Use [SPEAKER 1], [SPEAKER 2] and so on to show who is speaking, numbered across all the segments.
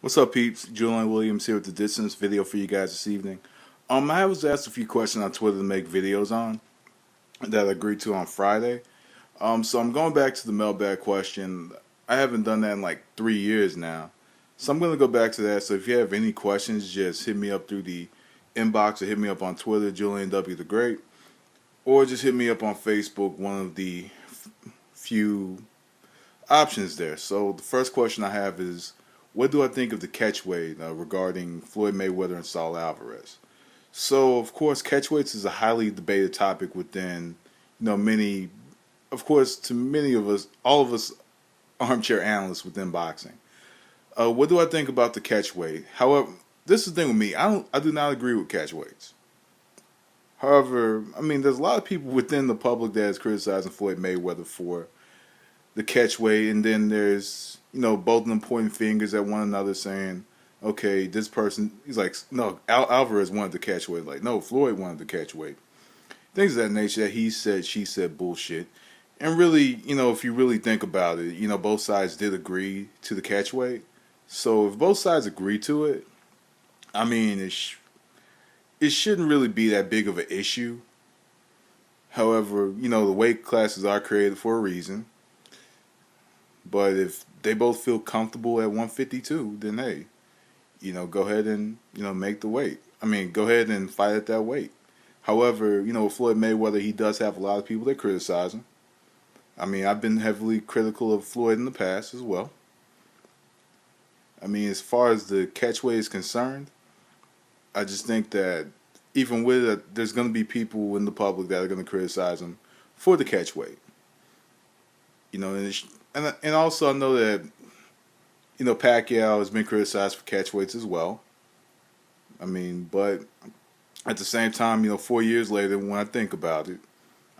[SPEAKER 1] What's up, peeps? Julian Williams here with the Distance video for you guys this evening. I was asked a few questions on Twitter to make videos on that I agreed to on Friday. So I'm going back to the mailbag question. I haven't done that in like 3 years now. So I'm going to go back to that. So if you have any questions, just hit me up through the inbox or hit me up on Twitter, Julian W. the Great, or just hit me up on Facebook, one of the few options there. So the first question I have is, what do I think of the catchweight regarding Floyd Mayweather and Saul Alvarez? So of course, catchweights is a highly debated topic within, many, of course, to many of us, all of us armchair analysts within boxing. What do I think about the catchweight? However, this is the thing with me. I do not agree with catchweights. However, there's a lot of people within the public that is criticizing Floyd Mayweather for the catchweight, and then there's both of them pointing fingers at one another, saying, "Okay, this person." He's like, "No, Alvarez wanted the catchweight." Like, no, Floyd wanted the catchweight. Things of that nature. That he said, she said, bullshit. And really, if you really think about it, both sides did agree to the catchweight. So if both sides agree to it, it shouldn't really be that big of an issue. However, the weight classes are created for a reason. But if they both feel comfortable at 152, then hey, go ahead and, make the weight. Go ahead and fight at that weight. However, with Floyd Mayweather, he does have a lot of people that criticize him. I've been heavily critical of Floyd in the past as well. As far as the catchweight is concerned, I just think that even with it, there's going to be people in the public that are going to criticize him for the catchweight. And also I know that Pacquiao has been criticized for catchweights as well. But at the same time, 4 years later, when I think about it,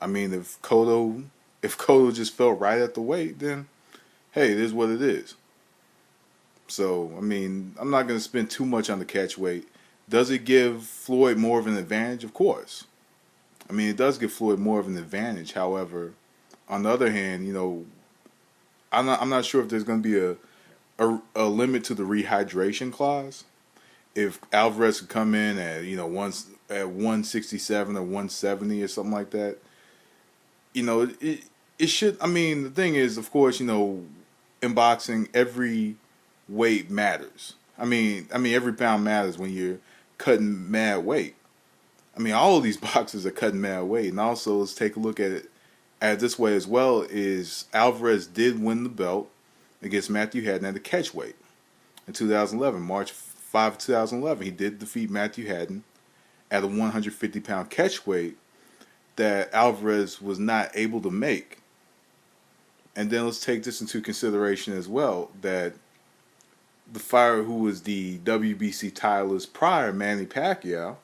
[SPEAKER 1] if Cotto just felt right at the weight, then hey, it is what it is. So I'm not going to spend too much on the catchweight. Does it give Floyd more of an advantage? Of course. It does give Floyd more of an advantage. However, on the other hand, I'm not sure if there's going to be a limit to the rehydration clause. If Alvarez could come in at once at 167 or 170 or something like that, it should. The thing is, of course, in boxing, every weight matters. Every pound matters when you're cutting mad weight. All of these boxers are cutting mad weight, and also let's take a look at it this way as well. Is Alvarez did win the belt against Matthew Haddon at the catchweight in 2011, March 5, 2011. He did defeat Matthew Haddon at a 150-pound catchweight that Alvarez was not able to make. And then let's take this into consideration as well, that the fighter who was the WBC titleist prior, Manny Pacquiao,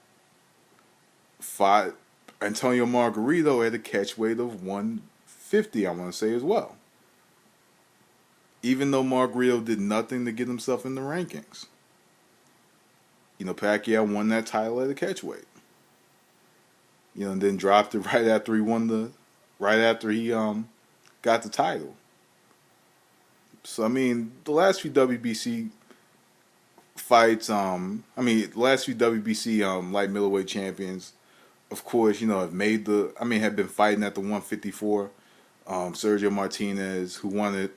[SPEAKER 1] fought Antonio Margarito at a catchweight of 150, I want to say as well. Even though Margarito did nothing to get himself in the rankings. Pacquiao won that title at a catchweight. And then dropped it right after he got the title. So the last few WBC fights, the last few WBC light middleweight champions, of course, have have been fighting at the 154. Sergio Martinez, who won it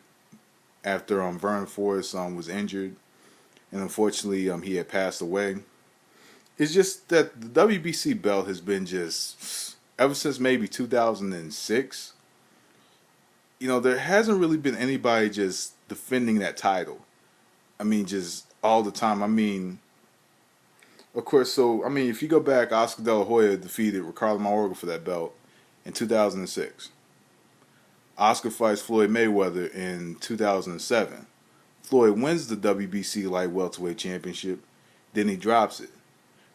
[SPEAKER 1] after Vernon Forrest was injured, and unfortunately he had passed away. It's just that the WBC belt has been just ever since maybe 2006. There hasn't really been anybody just defending that title. Just all the time. Of course, so, if you go back, Oscar De La Hoya defeated Ricardo Mayorga for that belt in 2006. Oscar fights Floyd Mayweather in 2007. Floyd wins the WBC light welterweight championship, then he drops it.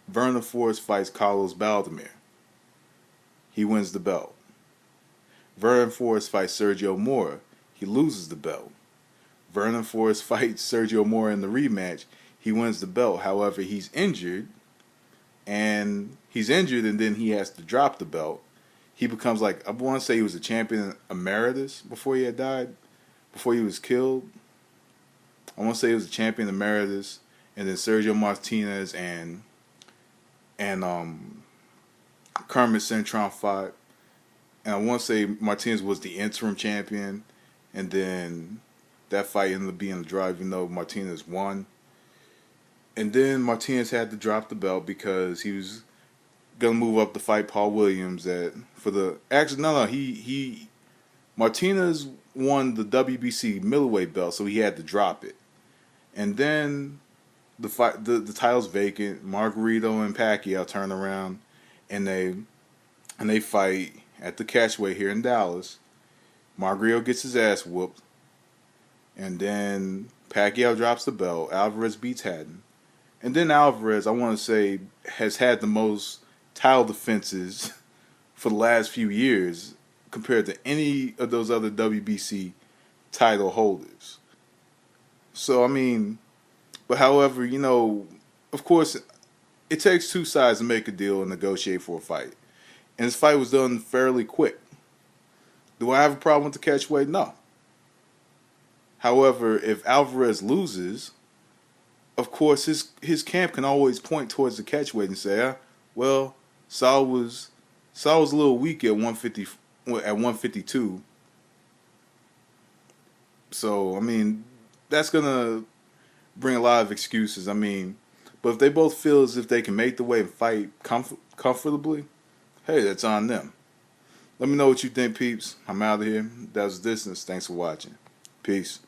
[SPEAKER 1] Vernon Forrest fights Carlos Baldomir. He wins the belt. Vernon Forrest fights Sergio Mora. He loses the belt. Vernon Forrest fights Sergio Mora in the rematch. He wins the belt. However, he's injured, and then he has to drop the belt. He becomes I want to say he was a champion emeritus before he had died, before he was killed. I want to say it was the champion emeritus, and then Sergio Martinez and Kermit Cintron fought, and I want to say Martinez was the interim champion, and then that fight ended up being a draw, even though Martinez won. And then Martinez had to drop the belt because he was gonna move up to fight Paul Williams he Martinez won the WBC middleweight belt, so he had to drop it. And then the title's vacant. Margarito and Pacquiao turn around and they fight at the Catchweight here in Dallas. Margarito gets his ass whooped, and then Pacquiao drops the belt. Alvarez beats Haddon, and then Alvarez, I want to say, has had the most title defenses for the last few years compared to any of those other WBC title holders. So, I mean, but however, of course, it takes two sides to make a deal and negotiate for a fight. And this fight was done fairly quick. Do I have a problem with the catchweight? No. However, if Alvarez loses, of course, his camp can always point towards the catchweight and say, well, Saul was a little weak at 152. So, I mean, that's going to bring a lot of excuses. I mean, but if they both feel as if they can make the weight and fight comfortably, hey, that's on them. Let me know what you think, peeps. I'm out of here. That was Distance. Thanks for watching. Peace.